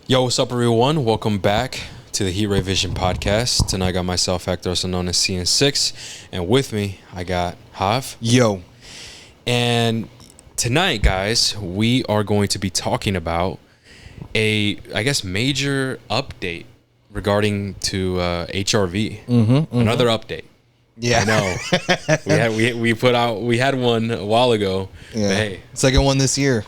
Yo, what's up, everyone? Welcome back to the Heat Ray Vision podcast. Tonight I got myself, Hector, also known as CN6, and with me, I got Hav. Yo. And tonight, guys, we are going to be talking about major update regarding to HRV. Another update. Yeah. I know. we had one a while ago. Yeah. But hey, Second one this year.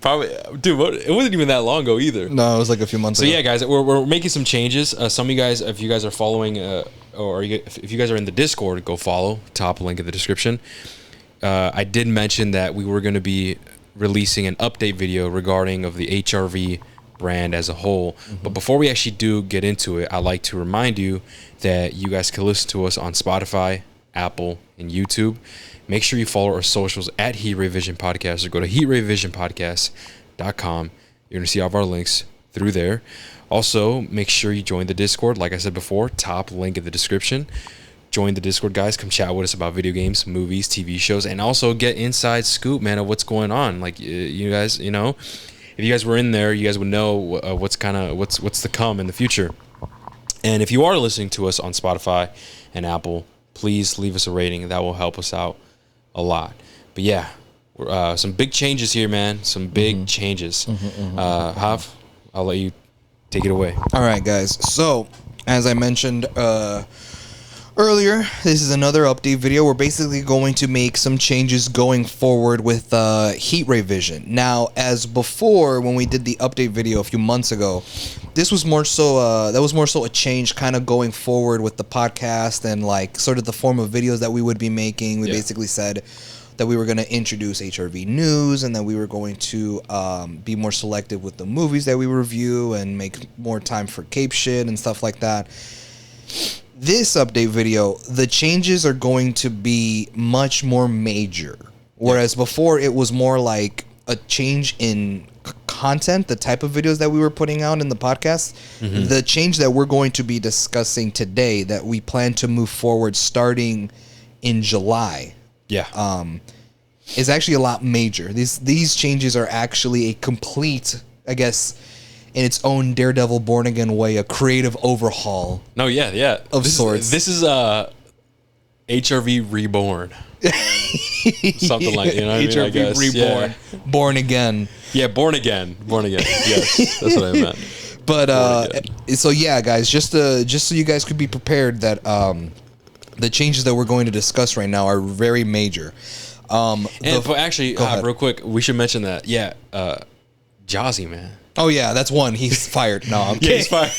probably, dude. It wasn't even that long ago either. No, it was like a few months So ago. yeah, guys, we're making some changes. Some of you guys, if you guys are following, if you guys are in the Discord, go follow. Top link in the description. I did mention that we were going to be releasing an update video regarding of the HRV brand as a whole. But before we actually do get into it, I'd like to remind you that you guys can listen to us on Spotify, Apple, and YouTube. Make sure you follow our socials at Heat Ray Vision Podcast, or go to heatrayvisionpodcast.com. You're going to see all of our links through there. Also, make sure you join the Discord. Like I said before, top link in the description. Join the Discord, guys. Come chat with us about video games, movies, TV shows, and also get inside scoop, man, of what's going on. Like, you guys, you know, if you guys were in there, you guys would know what's to come in the future. And if you are listening to us on Spotify and Apple, please leave us a rating. That will help us out a lot. But yeah, some big changes here, man. Some big changes. Hav, I'll let you take it away. All right, guys. So, as I mentioned earlier, this is another update video. We're basically going to make some changes going forward with Heat Ray Vision. Now, as before, when we did the update video a few months ago, this was more so a change kind of going forward with the podcast and like sort of the form of videos that we would be making. We basically said that we were going to introduce HRV news, and that we were going to be more selective with the movies that we review and make more time for Cape shit and stuff like that. This update video, the changes are going to be much more major. Whereas before it was more like a change in content, the type of videos that we were putting out in the podcast. The change that we're going to be discussing today, that we plan to move forward starting in July, is actually a lot major. These changes are actually a complete, I guess, in its own Daredevil Born Again way, a creative overhaul. No, yeah. Of sorts. This is HRV Reborn. Something like, you know what I mean? I guess. Reborn. Yeah. Born Again. Yeah, born again. Yes, that's what I meant. But so yeah, guys, just so you guys could be prepared that the changes that we're going to discuss right now are very major. But actually, real quick, we should mention that. Yeah, Jazzy, man. Oh yeah, that's one. He's fired. No, I'm kidding. He's fired.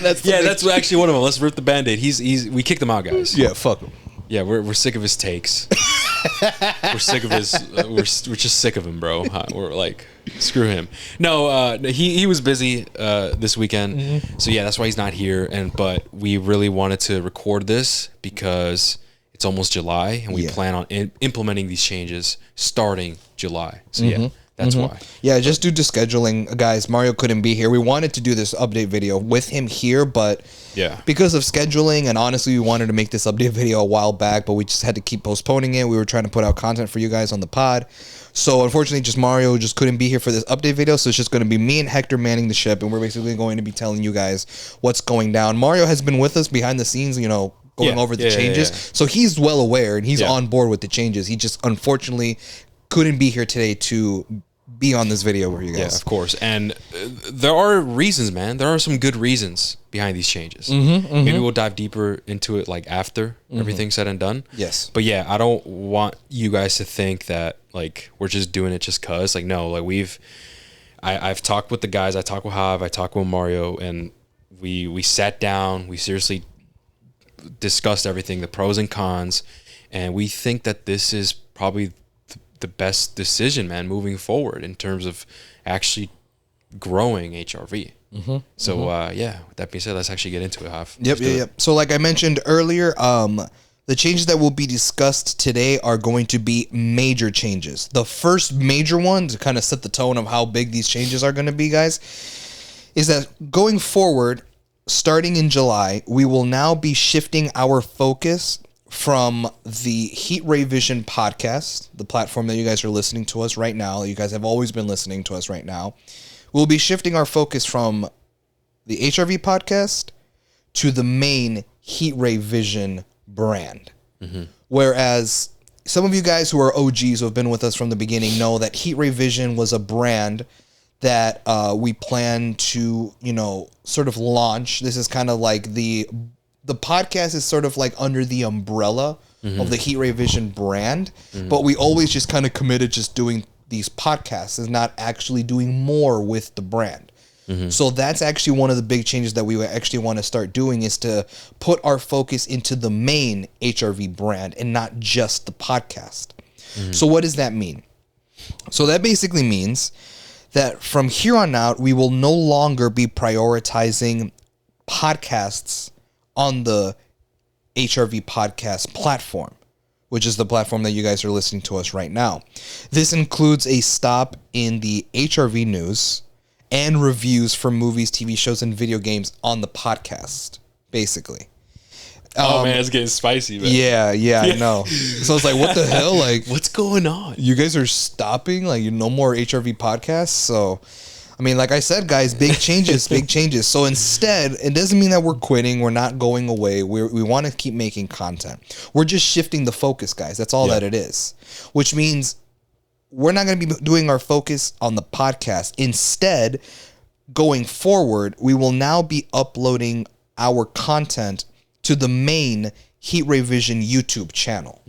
That's actually one of them. Let's rip the Band-Aid. We kicked him out, guys. Yeah, fuck him. Yeah, we're sick of his takes. We're sick of his. We're just sick of him, bro. We're like, screw him. No, he was busy this weekend, so yeah, that's why he's not here. But we really wanted to record this because it's almost July, and we plan on implementing these changes starting July. So yeah. That's why. Yeah, just due to scheduling, guys, Mario couldn't be here. We wanted to do this update video with him here, but because of scheduling, and honestly, we wanted to make this update video a while back, but we just had to keep postponing it. We were trying to put out content for you guys on the pod. So unfortunately, Mario just couldn't be here for this update video, so it's just going to be me and Hector manning the ship, and we're basically going to be telling you guys what's going down. Mario has been with us behind the scenes, you know, going over the changes. So he's well aware, and he's on board with the changes. He just unfortunately couldn't be here today to be on this video for you guys. Yeah, of course. And there are reasons, man. There are some good reasons behind these changes. Maybe we'll dive deeper into it like after everything's said and done. Yes. But yeah, I don't want you guys to think that like we're just doing it just cause. Like no, like I've talked with the guys, I talked with Hav, I talked with Mario, and we sat down, we seriously discussed everything, the pros and cons, and we think that this is probably the best decision, man, moving forward in terms of actually growing HRV. So with that being said, let's actually get into it, Hav. Yep. So like I mentioned earlier, the changes that will be discussed today are going to be major changes. The first major one, to kind of set the tone of how big these changes are going to be, guys, is that going forward, starting in July, we will now be shifting our focus from the Heat Ray Vision podcast, the platform that you guys are listening to us right now. You guys have always been listening to us right now. We'll be shifting our focus from the HRV podcast to the main Heat Ray Vision brand. Whereas some of you guys who are OGs who have been with us from the beginning know that Heat Ray Vision was a brand that we plan to, sort of launch. This is kind of like the podcast is sort of like under the umbrella of the Heat Ray Vision brand, but we always just kind of committed just doing these podcasts and not actually doing more with the brand. So that's actually one of the big changes that we actually want to start doing, is to put our focus into the main HRV brand and not just the podcast. So what does that mean? So that basically means that from here on out, we will no longer be prioritizing podcasts on the HRV podcast platform, which is the platform that you guys are listening to us right now. This includes a stop in the HRV news and reviews for movies, TV shows, and video games on the podcast, basically. Oh man, it's getting spicy, man. Yeah, I know. So I was like, what the hell? Like, What's going on? you guys are stopping? Like, no more HRV podcasts? So, I mean, like I said, guys, big changes, big changes. So instead, it doesn't mean that we're quitting. We're not going away. We want to keep making content. We're just shifting the focus, guys. That's all that it is. Which means we're not going to be doing our focus on the podcast. Instead, going forward, we will now be uploading our content to the main Heat Ray Vision YouTube channel,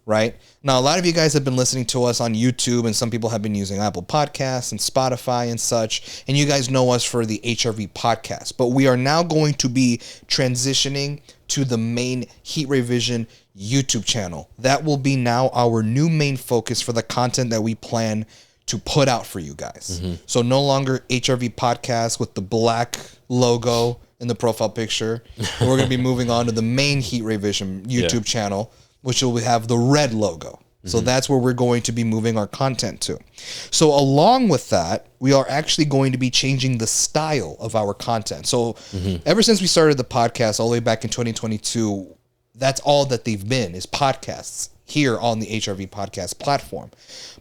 right? Now, a lot of you guys have been listening to us on YouTube, and some people have been using Apple Podcasts and Spotify and such, and you guys know us for the HRV podcast. But we are now going to be transitioning to the main Heat Ray Vision YouTube channel. That will be now our new main focus for the content that we plan to put out for you guys. So no longer HRV podcast with the black logo in the profile picture. We're going to be moving on to the main Heat Ray Vision YouTube channel, which will have the red logo. So that's where we're going to be moving our content to. So along with that, we are actually going to be changing the style of our content. So ever since we started the podcast all the way back in 2022, that's all that they've been, is podcasts here on the HRV podcast platform.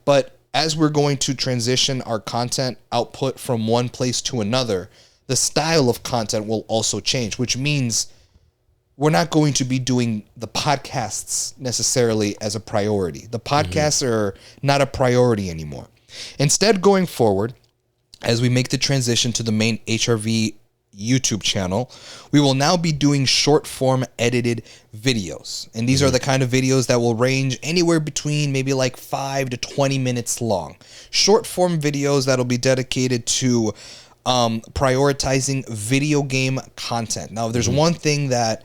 But as we're going to transition our content output from one place to another, the style of content will also change, which means we're not going to be doing the podcasts necessarily as a priority. The podcasts are not a priority anymore. Instead, going forward, as we make the transition to the main HRV YouTube channel, we will now be doing short form edited videos. And these are the kind of videos that will range anywhere between maybe like 5 to 20 minutes long. Short form videos that'll be dedicated to prioritizing video game content. Now, if there's one thing that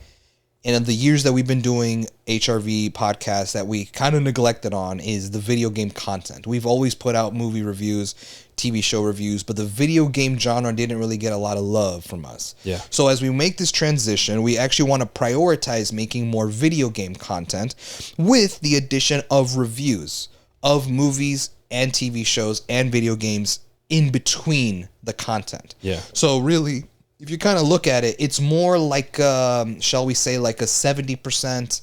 in the years that we've been doing HRV podcasts that we kind of neglected on, is the video game content. We've always put out movie reviews, TV show reviews, but the video game genre didn't really get a lot of love from us. Yeah. So as we make this transition, we actually want to prioritize making more video game content with the addition of reviews of movies and TV shows and video games in between the content. Yeah. So really, if you kind of look at it, it's more like, shall we say, like a 70%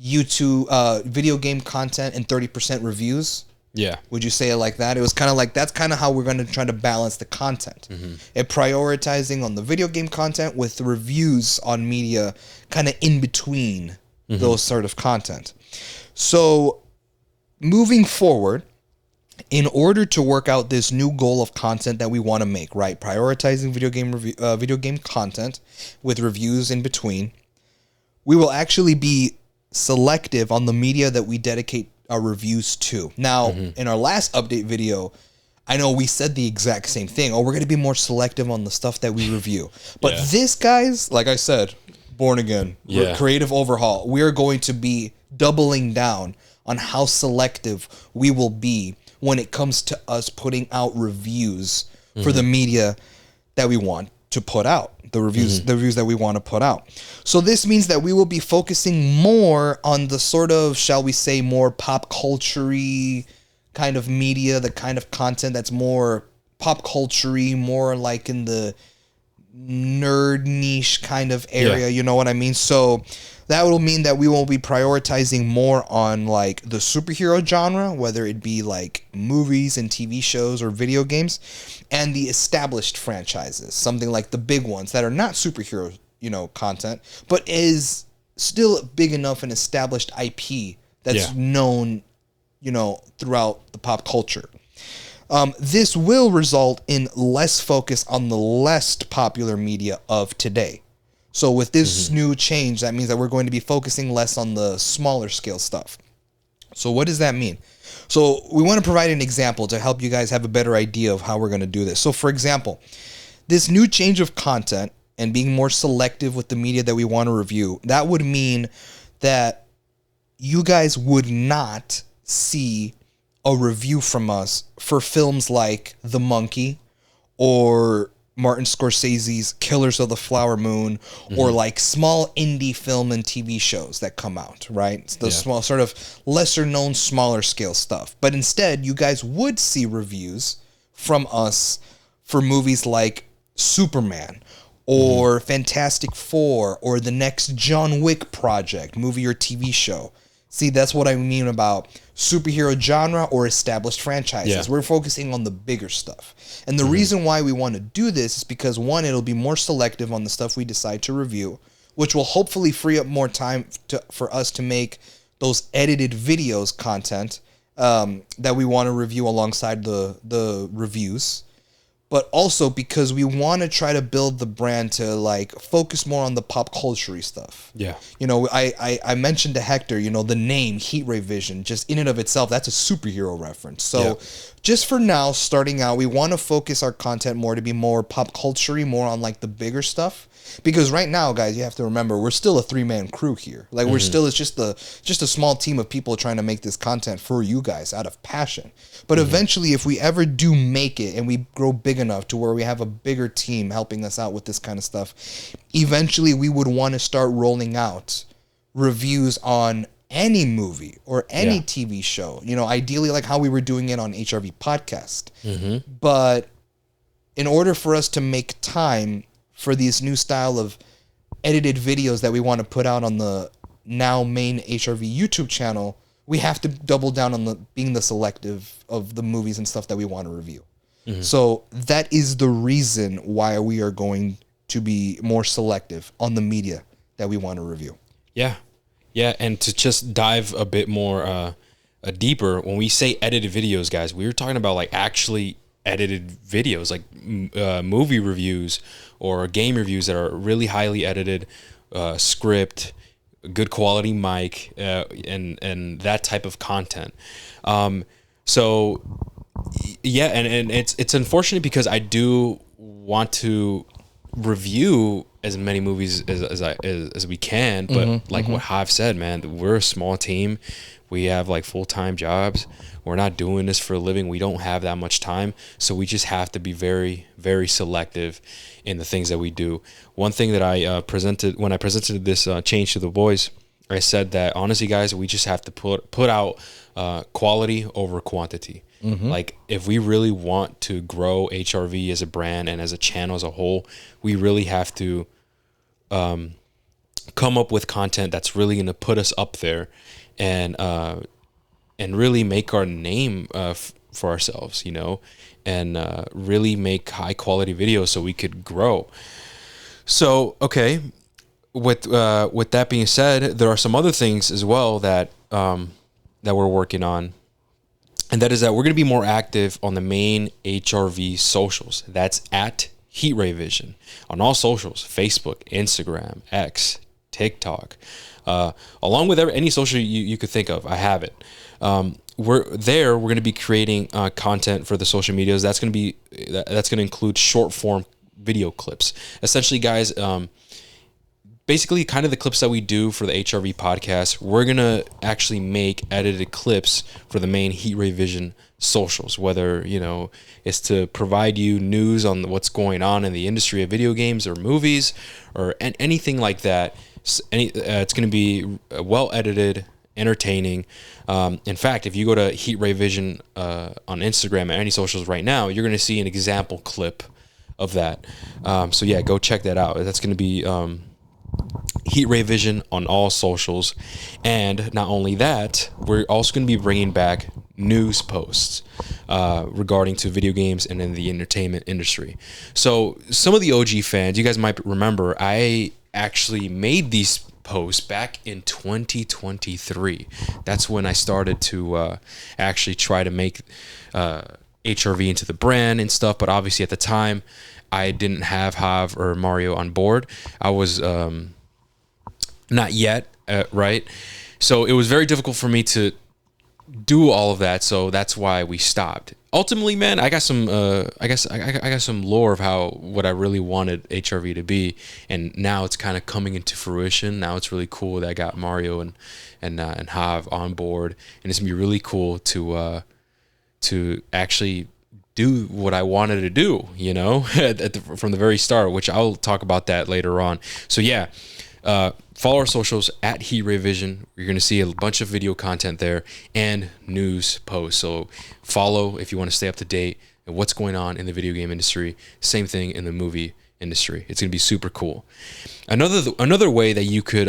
YouTube video game content and 30% reviews. Yeah. Would you say it like that? It was kind of like, that's kind of how we're going to try to balance the content. And prioritizing on the video game content with the reviews on media kind of in between those sort of content. So moving forward, in order to work out this new goal of content that we want to make, right? Prioritizing video game content with reviews in between, we will actually be selective on the media that we dedicate our reviews to. Now, in our last update video, I know we said the exact same thing. Oh, we're going to be more selective on the stuff that we review. But this, guys, like I said, born again, creative overhaul. We are going to be doubling down on how selective we will be when it comes to us putting out reviews for the media that we want to put out, the reviews that we want to put out. So this means that we will be focusing more on the sort of, shall we say, more pop culture-y kind of media, the kind of content that's more pop culture-y, more like in the nerd niche kind of area, you know what I mean? So That will mean that we will be prioritizing more on like the superhero genre, whether it be like movies and TV shows or video games, and the established franchises, something like the big ones that are not superhero, content, but is still big enough and established IP that's known, throughout the pop culture. This will result in less focus on the less popular media of today. So with this new change, that means that we're going to be focusing less on the smaller scale stuff. So what does that mean? So we want to provide an example to help you guys have a better idea of how we're going to do this. So for example, this new change of content and being more selective with the media that we want to review, that would mean that you guys would not see a review from us for films like The Monkey or Martin Scorsese's Killers of the Flower Moon, or like small indie film and TV shows that come out, right? It's the small, sort of lesser known, smaller scale stuff. But instead, you guys would see reviews from us for movies like Superman or Fantastic Four or the next John Wick project, movie or TV show. See, that's what I mean about superhero genre or established franchises. Yeah. We're focusing on the bigger stuff. And the reason why we want to do this is because, one, it'll be more selective on the stuff we decide to review, which will hopefully free up more time for us to make those edited videos content that we want to review alongside the reviews. But also because we want to try to build the brand to like focus more on the pop culture stuff. Yeah. I mentioned to Hector, the name Heat Ray Vision, just in and of itself, that's a superhero reference. So just for now, starting out, we want to focus our content more to be more pop culture-y, more on like the bigger stuff. Because right now, guys, you have to remember, we're still a 3-man crew here. Like we're still, it's just a small team of people trying to make this content for you guys out of passion. But eventually, if we ever do make it and we grow big enough to where we have a bigger team helping us out with this kind of stuff, eventually we would want to start rolling out reviews on any movie or any TV show, ideally like how we were doing it on HRV Podcast. But in order for us to make time for these new style of edited videos that we want to put out on the now main HRV YouTube channel, we have to double down on being the selective of the movies and stuff that we want to review. So that is the reason why we are going to be more selective on the media that we want to review. Yeah. And to just dive a bit more deeper, when we say edited videos, guys, we were talking about like actually edited videos, like movie reviews or game reviews that are really highly edited, script, good quality mic, and that type of content. So yeah, and it's unfortunate because I do want to review as many movies as we can, but what I've said, man, we're a small team. We have like full-time jobs. We're not doing this for a living. We don't have that much time. So we just have to be very, very selective in the things that we do. One thing that I presented when I presented this change to the boys, I said that honestly, guys, we just have to put out quality over quantity. Like if we really want to grow HRV as a brand and as a channel as a whole, we really have to come up with content that's really going to put us up there and really make our name for ourselves, and really make high quality videos so we could grow. So, okay, with that being said, there are some other things as well that we're working on. And that is that we're going to be more active on the main HRV socials. That's at Heat Ray Vision on all socials: Facebook, Instagram, X, TikTok, along with any social you could think of. I have it. We're going to be creating content for the social medias. That's going to include short form video clips. Essentially, guys, basically kind of the clips that we do for the HRV podcast, we're going to actually make edited clips for the main Heat Ray Vision socials, whether, it's to provide you news on what's going on in the industry of video games or movies or anything like that. It's going to be well edited, entertaining. In fact, if you go to Heat Ray Vision on Instagram and any socials right now, you're going to see an example clip of that. So yeah, go check that out. That's going to be Heat Ray Vision on all socials. And not only that, we're also going to be bringing back news posts regarding to video games and in the entertainment industry. So some of the OG fans, you guys might remember, I actually made these posts back in 2023. That's when I started to actually try to make HRV into the brand and stuff. But obviously at the time, I didn't have Hav or Mario on board. I was not yet, right? So it was very difficult for me to do all of that. So that's why we stopped. Ultimately, man, I got some. I got some lore of what I really wanted HRV to be, and now it's kind of coming into fruition. Now it's really cool that I got Mario and Hav on board, and it's gonna be really cool to actually do what I wanted to do, you know, from the very start, which I'll talk about that later on. So yeah, follow our socials at Heat Ray Vision. You're going to see a bunch of video content there and news posts. So follow if you want to stay up to date and what's going on in the video game industry. Same thing in the movie industry. It's going to be super cool. Another way that you could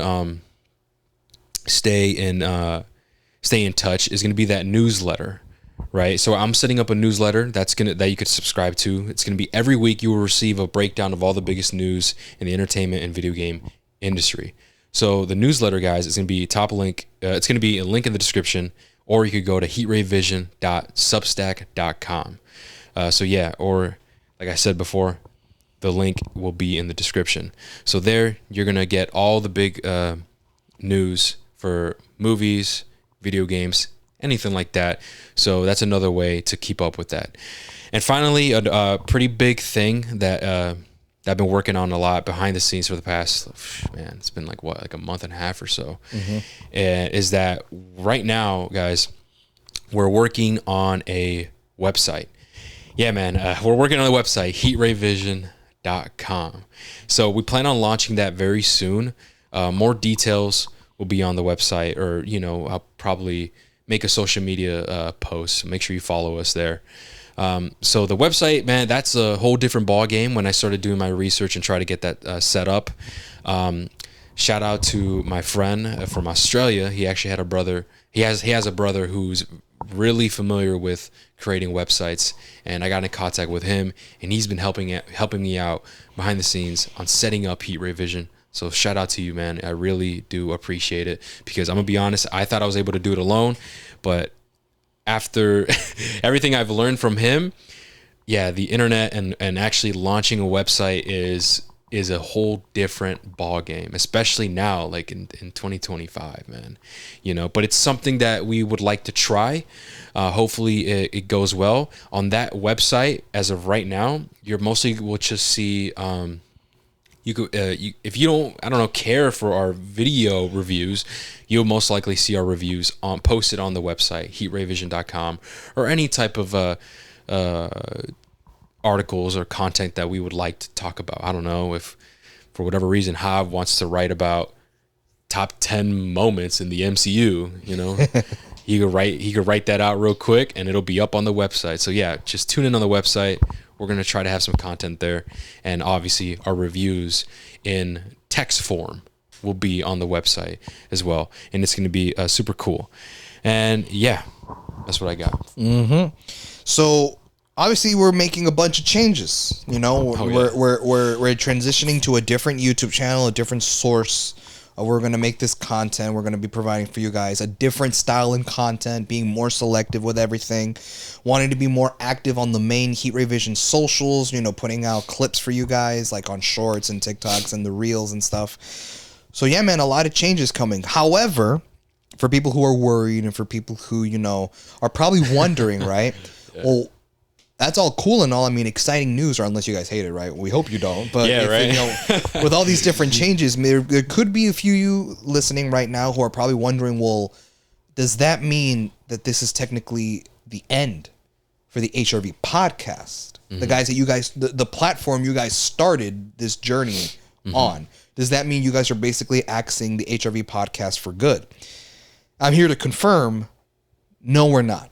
stay in touch is going to be that newsletter. Right, so I'm setting up a newsletter that you could subscribe to. It's gonna be every week. You will receive a breakdown of all the biggest news in the entertainment and video game industry. So the newsletter, guys, is gonna be top link. It's gonna be a link in the description, or you could go to heatrayvision.substack.com. So yeah, or like I said before, the link will be in the description. So there, you're gonna get all the big news for movies, video games, anything like that. So that's another way to keep up with that. And finally, a pretty big thing that I've been working on a lot behind the scenes for the past, it's been like a month and a half or so, is that right now, guys, we're working on a website. Yeah, man, we're working on a website, heatrayvision.com. So we plan on launching that very soon. More details will be on the website, or, you know, I'll probably make a social media post. Make sure you follow us there. So the website, man, that's a whole different ball game when I started doing my research and try to get that set up. Shout out to my friend from Australia. He actually had a brother. He has a brother who's really familiar with creating websites, and I got in contact with him, and he's been helping me out behind the scenes on setting up Heat Ray Vision. So shout out to you, man. I really do appreciate it, because I'm going to be honest, I thought I was able to do it alone, but after everything I've learned from him, yeah, the internet and actually launching a website is a whole different ball game, especially now, like in 2025, man. You know, but it's something that we would like to try. Hopefully it goes well. On that website, as of right now, you're mostly will just see if you don't care for our video reviews, you'll most likely see our reviews posted on the website, heatrayvision.com, or any type of articles or content that we would like to talk about. I don't know if for whatever reason Hav wants to write about top 10 moments in the MCU, you know. he could write that out real quick and it'll be up on the website. So yeah, just tune in on the website. We're going to try to have some content there. And obviously our reviews in text form will be on the website as well. And it's going to be super cool. And yeah, that's what I got. Mm-hmm. So obviously we're making a bunch of changes. You know, we're transitioning to a different YouTube channel, a different source. We're going to make this content. We're going to be providing for you guys a different style and content, being more selective with everything, wanting to be more active on the main Heat Ray Vision socials, you know, putting out clips for you guys, like on shorts and TikToks and the reels and stuff. So yeah, man, a lot of changes coming. However, for people who are worried and for people who, you know, are probably wondering, right? Yeah. Well, that's all cool and all. I mean, exciting news, or unless you guys hate it, right? We hope you don't. But yeah, right. You know, with all these different changes, there could be a few of you listening right now who are probably wondering, well, does that mean that this is technically the end for the HRV podcast? Mm-hmm. The guys that you guys, the platform you guys started this journey on. Does that mean you guys are basically axing the HRV podcast for good? I'm here to confirm, no, we're not.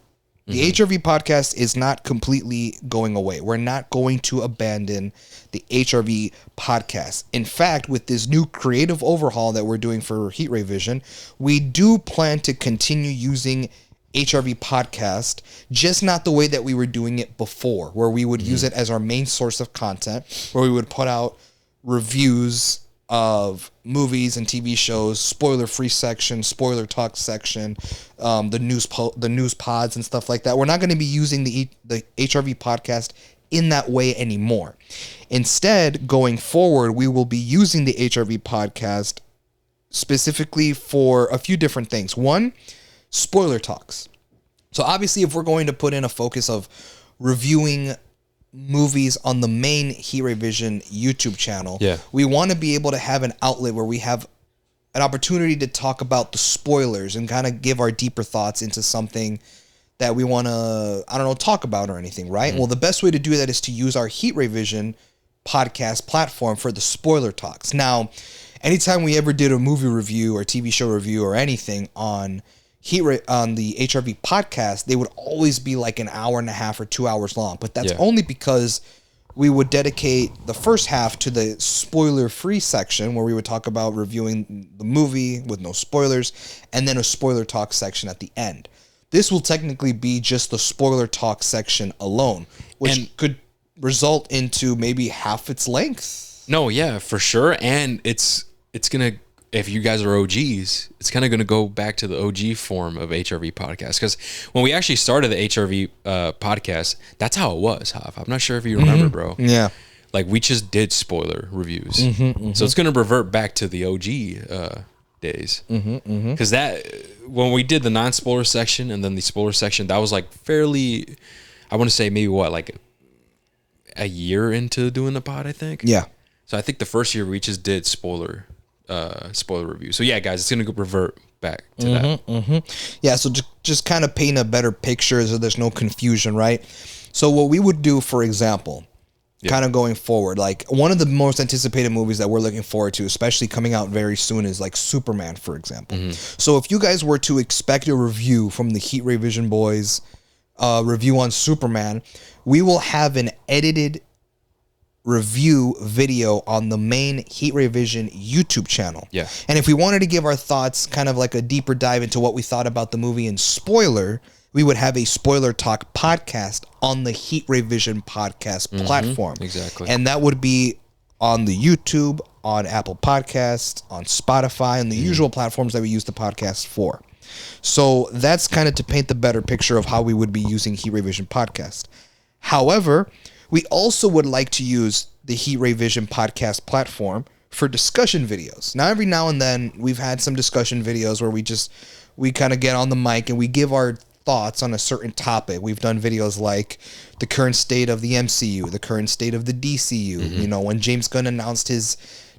The HRV podcast is not completely going away. We're not going to abandon the HRV podcast. In fact, with this new creative overhaul that we're doing for Heat Ray Vision, we do plan to continue using HRV podcast, just not the way that we were doing it before, where we would use it as our main source of content, where we would put out reviews of movies and TV shows, spoiler-free section, spoiler talk section, the news pods and stuff like that. We're not going to be using the HRV podcast in that way anymore. Instead, going forward, we will be using the HRV podcast specifically for a few different things. One, spoiler talks. So obviously, if we're going to put in a focus of reviewing movies on the main Heat Ray Vision YouTube channel, we want to be able to have an outlet where we have an opportunity to talk about the spoilers and kind of give our deeper thoughts into something that we want to, talk about or anything, right? Well, the best way to do that is to use our Heat Ray Vision podcast platform for the spoiler talks. Now, anytime we ever did a movie review or TV show review or anything on the HRV podcast, they would always be like an hour and a half or 2 hours long. But that's only because we would dedicate the first half to the spoiler-free section where we would talk about reviewing the movie with no spoilers, and then a spoiler talk section at the end. This will technically be just the spoiler talk section alone, which could result into maybe half its length. No, yeah, for sure. And it's going to, if you guys are OGs, it's kind of going to go back to the OG form of HRV podcast. Because when we actually started the HRV podcast, that's how it was, Hav. I'm not sure if you remember, bro. Yeah. Like, we just did spoiler reviews. So it's going to revert back to the OG days. Because when we did the non-spoiler section and then the spoiler section, that was like fairly, I want to say maybe like a year into doing the pod, I think. Yeah. So I think the first year we just did spoiler review. So yeah, guys, it's gonna revert back to that. Yeah, so just kind of paint a better picture so there's no confusion, right? So what we would do, for example, kind of going forward, like one of the most anticipated movies that we're looking forward to, especially coming out very soon, is like Superman, for example. So if you guys were to expect a review from the Heat Ray Vision boys, review on Superman, we will have an edited review video on the main Heat Ray Vision YouTube channel. Yeah. And if we wanted to give our thoughts, kind of like a deeper dive into what we thought about the movie in spoiler, we would have a spoiler talk podcast on the Heat Ray Vision podcast platform. Exactly. And that would be on the YouTube, on Apple Podcasts, on Spotify, and the usual platforms that we use the podcast for. So that's kind of to paint the better picture of how we would be using Heat Ray Vision podcast. However, we also would like to use the Heat Ray Vision podcast platform for discussion videos. Now, every now and then, we've had some discussion videos where we kind of get on the mic and we give our thoughts on a certain topic. We've done videos like the current state of the MCU, the current state of the DCU, you know, when James Gunn announced his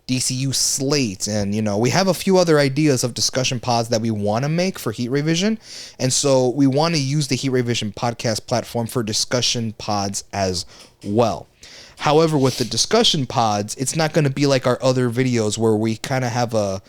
DCU slate, and you know, we have a few other ideas of discussion pods that we want to make for Heat Ray Vision, and so we want to use the Heat Ray Vision podcast platform for discussion pods as well. However, with the discussion pods, it's not going to be like our other videos where we kind of have a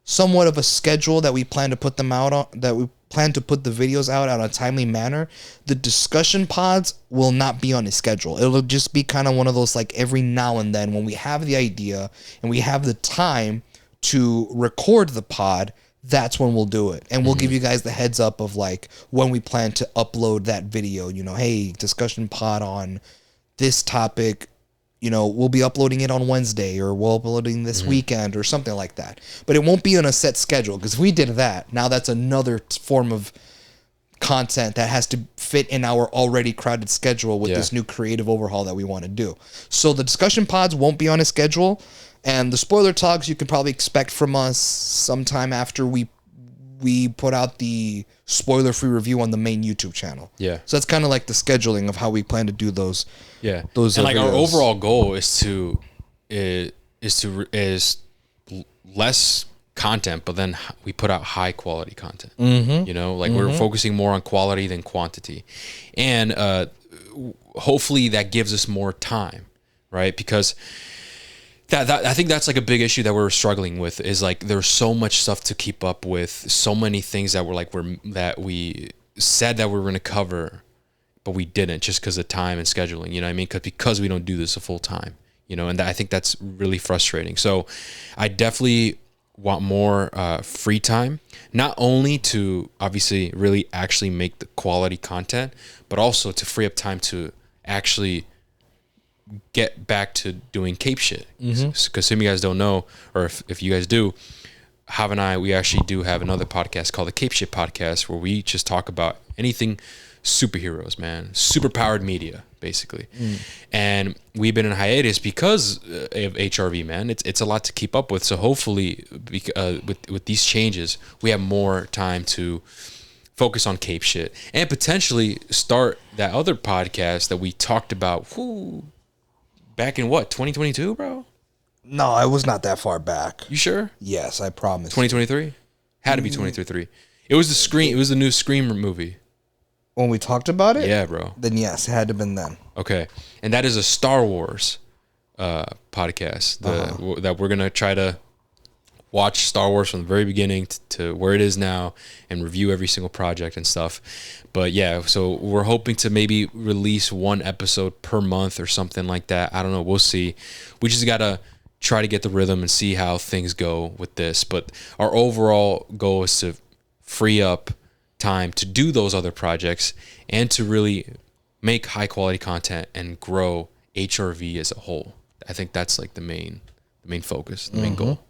somewhat of a schedule that we plan to put them out on, that we plan to put the videos out on a timely manner. The discussion pods will not be on a schedule. It'll just be kind of one of those like every now and then when we have the idea and we have the time to record the pod, that's when we'll do it. And we'll give you guys the heads up of like when we plan to upload that video, you know, hey, discussion pod on this topic, you know, we'll be uploading it on Wednesday or we'll uploading this weekend or something like that. But it won't be on a set schedule, because if we did that, now that's another form of content that has to fit in our already crowded schedule with this new creative overhaul that we want to do. So the discussion pods won't be on a schedule, and the spoiler talks you could probably expect from us sometime after we put out the spoiler-free review on the main YouTube channel. Yeah. So that's kind of like the scheduling of how we plan to do those. Yeah. Those and like videos. our overall goal is less content, but then we put out high quality content. You know, like we're focusing more on quality than quantity, and hopefully that gives us more time, right? Because that I think that's like a big issue that we're struggling with, is like there's so much stuff to keep up with, so many things that we said that we were going to cover, but we didn't just because of time and scheduling. You know what I mean? Because we don't do this a full time. You know, and I think that's really frustrating. So I definitely want more free time, not only to obviously really actually make the quality content, but also to free up time to actually get back to doing Cape shit. Because some of you guys don't know, or if you guys do, Hav and I, we actually do have another podcast called the Cape Shit Podcast, where we just talk about anything superheroes, man, superpowered media, basically. And we've been in hiatus because of HRV, man. It's a lot to keep up with. So hopefully, with these changes, we have more time to focus on Cape shit and potentially start that other podcast that we talked about. Back in what, 2022, bro? No, I was not that far back. You sure? Yes, I promise. 2023? Had to be 2023. It was the Scream. It was the new Scream movie. When we talked about it? Yeah, bro. Then yes, it had to have been then. Okay. And that is a Star Wars podcast that we're going to try to watch Star Wars from the very beginning to where it is now and review every single project and stuff. But yeah, so we're hoping to maybe release one episode per month or something like that. I don't know. We'll see. We just got to try to get the rhythm and see how things go with this. But our overall goal is to free up time to do those other projects and to really make high quality content and grow HRV as a whole. I think that's like the main focus, the main goal.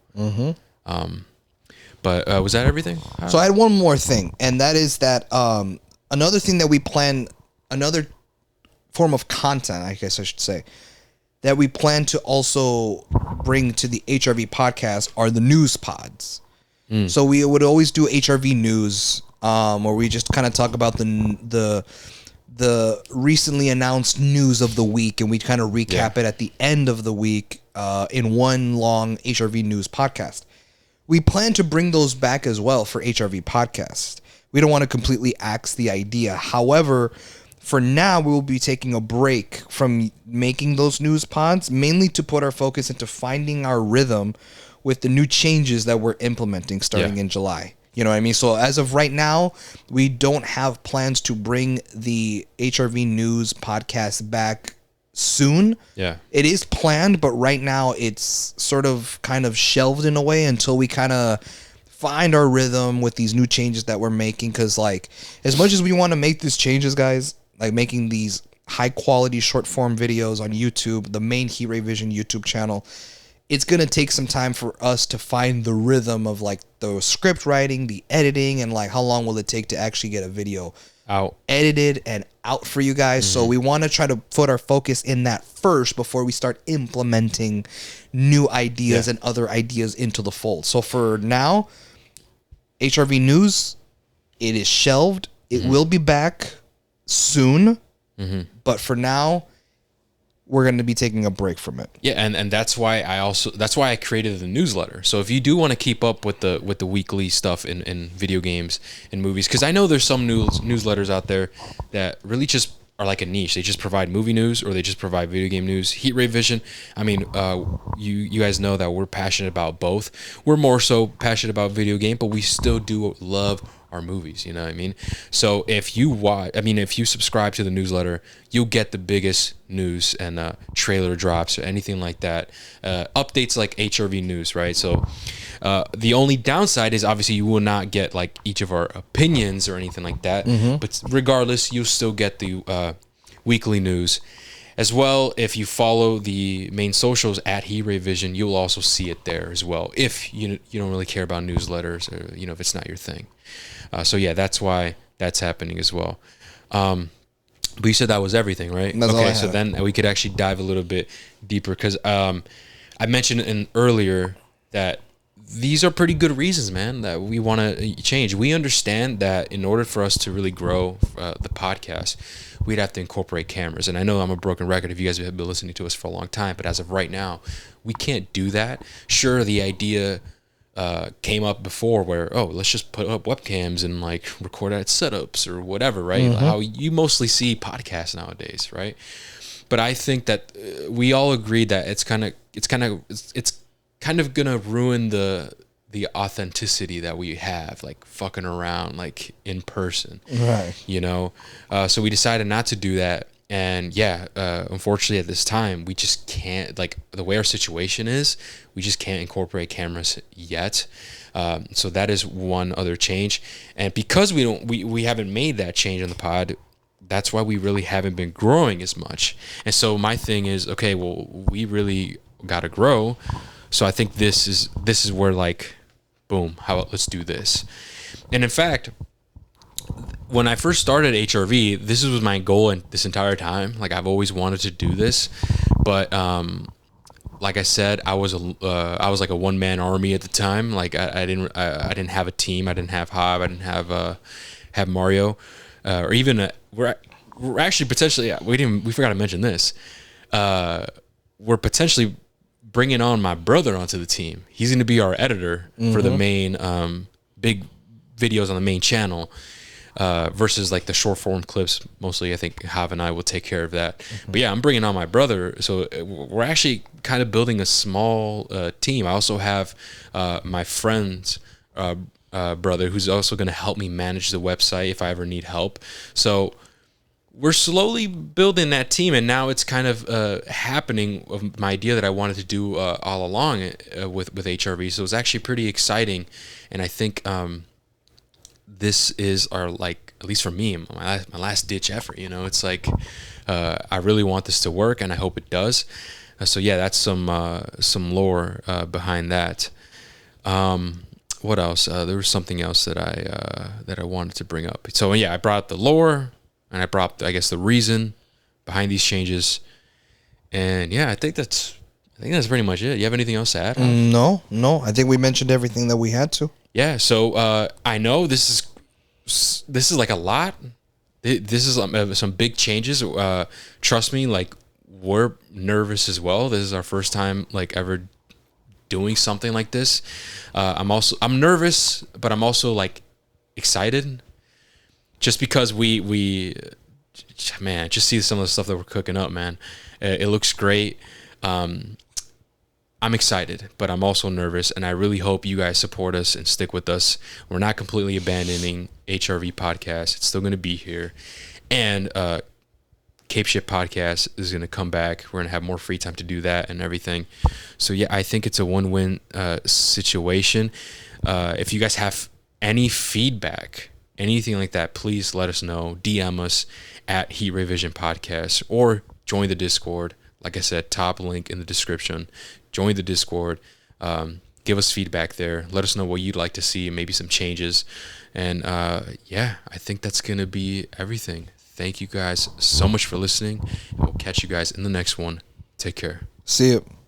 But was that everything? So I had one more thing, and that is that another thing that we plan, another form of content, I guess I should say, that we plan to also bring to the HRV podcast are the news pods. So we would always do HRV news, where we just kind of talk about the recently announced news of the week, and we kind of recap it at the end of the week in one long HRV news podcast. We plan to bring those back as well for HRV podcast. We don't want to completely axe the idea. However, for now, we will be taking a break from making those news pods, mainly to put our focus into finding our rhythm with the new changes that we're implementing starting in July. You know what I mean? So as of right now, we don't have plans to bring the HRV News podcast back soon. Yeah. It is planned, but right now it's sort of kind of shelved in a way until we kind of find our rhythm with these new changes that we're making. Because, like, as much as we want to make these changes, guys, like making these high quality short form videos on YouTube, the main Heat Ray Vision YouTube channel, it's going to take some time for us to find the rhythm of like the script writing, the editing, and like how long will it take to actually get a video out, edited and out for you guys. So we want to try to put our focus in that first before we start implementing new ideas and other ideas into the fold. So for now, HRV News, it is shelved. It will be back soon. But for now, we're going to be taking a break from it. Yeah, and that's why I created the newsletter. So if you do want to keep up with the weekly stuff in video games and movies, because I know there's some newsletters out there that really just are like a niche. They just provide movie news or they just provide video game news. Heat Ray Vision, I mean, you guys know that we're passionate about both. We're more so passionate about video game, but we still do love our movies, you know what I mean? So if you subscribe to the newsletter, you'll get the biggest news and trailer drops or anything like that. Updates like HRV news, right? So the only downside is obviously you will not get like each of our opinions or anything like that. But regardless, you'll still get the weekly news. As well, if you follow the main socials at Heat Ray Vision, you'll also see it there as well. If you don't really care about newsletters or if it's not your thing. So yeah, that's why that's happening as well. But you said that was everything, right? That's all I okay, so have. then we could actually dive a little bit deeper because I mentioned earlier that these are pretty good reasons, man, that we want to change. We understand that in order for us to really grow the podcast, we'd have to incorporate cameras. And I know I'm a broken record if you guys have been listening to us for a long time, but as of right now, we can't do that. Sure, the idea came up before where, let's just put up webcams and like record at setups or whatever, right? How you mostly see podcasts nowadays, right? But I think that we all agree that it's kind of gonna ruin the the authenticity that we have, like fucking around, like in person, Right. you know? So we decided not to do that. And yeah, unfortunately at this time, we just can't, like the way our situation is, we just can't incorporate cameras yet. So that is one other change. And because we haven't made that change on the pod, that's why we really haven't been growing as much. And so my thing is, okay, well, we really got to grow. So I think this is where, like, boom, how about let's do this. And in fact, when I first started HRV, this was my goal in this entire time. Like, I've always wanted to do this, but like I said, I was like a one-man army at the time. Like I didn't have a team. I didn't have Hob. I didn't have Mario, or even we're actually potentially, we forgot to mention this. We're potentially bringing on my brother onto the team. He's going to be our editor for the main big videos on the main channel. Versus like the short form clips, mostly I think Hav and I will take care of that. But yeah, I'm bringing on my brother, so we're actually kind of building a small team. I also have my friend's brother who's also going to help me manage the website if I ever need help. So we're slowly building that team, and now it's kind of happening of my idea that I wanted to do all along with HRV. So it's actually pretty exciting, and I think this is our, like, at least for me, my last ditch effort. You know, it's like I really want this to work, and I hope it does. So yeah, that's some lore behind that. What else? There was something else that I wanted to bring up. So yeah, I brought the lore, and I brought, I guess, the reason behind these changes. And yeah, I think that's pretty much it. You have anything else to add? No. I think we mentioned everything that we had to. Yeah, so I know this is like a lot. This is some big changes. Trust me, like, we're nervous as well. This is our first time, like, ever doing something like this. I'm nervous, but I'm also, like, excited, just because we man, just see some of the stuff that we're cooking up, man. It looks great. I'm excited, but I'm also nervous, and I really hope you guys support us and stick with us. We're not completely abandoning HRV Podcast. It's still going to be here. And Cape Shit Podcast is going to come back. We're going to have more free time to do that and everything. So, yeah, I think it's a win-win situation. If you guys have any feedback, anything like that, please let us know. DM us at Heat Ray Vision Podcast, or join the Discord. Like I said, top link in the description. Join the Discord. Give us feedback there. Let us know what you'd like to see, maybe some changes. And yeah, I think that's going to be everything. Thank you guys so much for listening. And we'll catch you guys in the next one. Take care. See you.